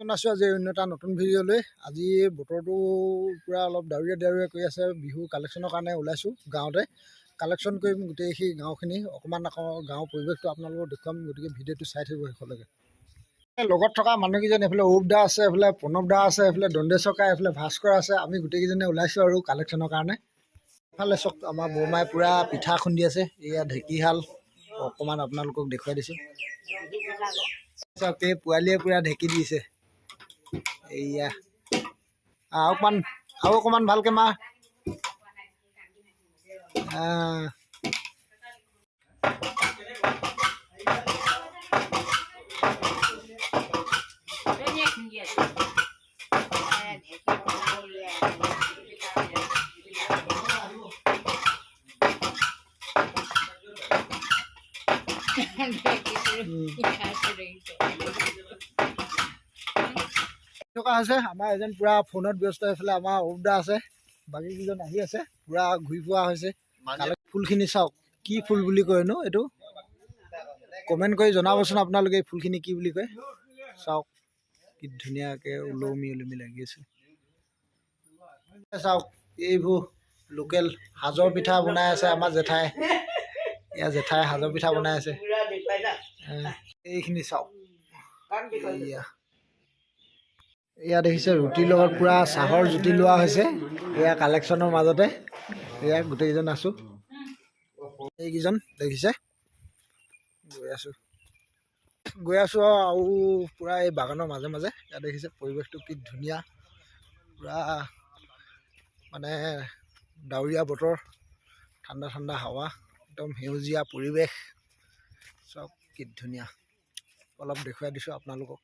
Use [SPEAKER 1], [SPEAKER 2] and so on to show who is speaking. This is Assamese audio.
[SPEAKER 1] আছোঁ আজি অন্য এটা নতুন ভিডিঅ' লৈ। আজি বতৰটো পূৰা অলপ ডাৱৰীয়া কৰি আছে। বিহু কালেকশ্যনৰ কাৰণে ওলাইছোঁ গাঁৱতে। কালেকশ্যন কৰিম গোটেই সেই গাঁওখিনি, অকণমান আকৌ গাঁৱৰ পৰিৱেশটো আপোনালোকক দেখুৱাম। গতিকে ভিডিঅ'টো চাই থাকিব শেষলৈকে। লগত থকা মানুহকেইজন এইফালে অৰূপ দা আছে, এইফালে প্ৰণৱ দা আছে, এইফালে দণ্ডেশ্বৰ কাই, এইফালে ভাস্কৰ আছে। আমি গোটেইকেইজনে ওলাইছোঁ আৰু কালেকশ্যনৰ কাৰণে। এইফালে চাওক আমাৰ বৰমাই পূৰা পিঠা খুন্দি আছে। এয়া ঢেঁকীশাল অকণমান আপোনালোকক দেখুৱাই দিছোঁ। চাওক এই পোৱালীয়ে পূৰা ঢেঁকী দিছে। এয়া আৰু অকণমান ভালকৈ মাৰ। থকা হৈছে আমাৰ এজন পূৰা ফোনত ব্যস্ত। এইফালে আমাৰ অৰূপ দা আছে, বাকীকেইজন আহি আছে। পূৰা ঘূৰি ফুৰা হৈছে। ফুলখিনি চাওক কি ফুল বুলি কয়নো এইটো, কমেণ্ট কৰি জনাবচোন আপোনালোকে এই ফুলখিনি কি বুলি কয়। চাওক কি ধুনীয়াকৈ ওলমি লাগি আছে। চাওক এইবোৰ লোকেল সাজৰ পিঠা বনাই আছে আমাৰ জেঠাই। এয়া জেঠাই সাজৰ পিঠা বনাই আছে। এইখিনি চাওক, এয়া দেখিছে ৰুটিৰ লগত পূৰা চাহৰ জুতি লোৱা হৈছে। এয়া কালেকশ্যনৰ মাজতে এয়া গোটেইকেইজন আছোঁ। এইকেইজন দেখিছে গৈ আছোঁ আৰু পূৰা এই বাগানৰ মাজে মাজে। ইয়াত দেখিছে পৰিৱেশটো কি ধুনীয়া, পূৰা মানে ডাৱৰীয়া বতৰ, ঠাণ্ডা ঠাণ্ডা হাৱা, একদম সেউজীয়া পৰিৱেশ। চব কি ধুনীয়া, অলপ দেখুৱাই দিছোঁ আপোনালোকক।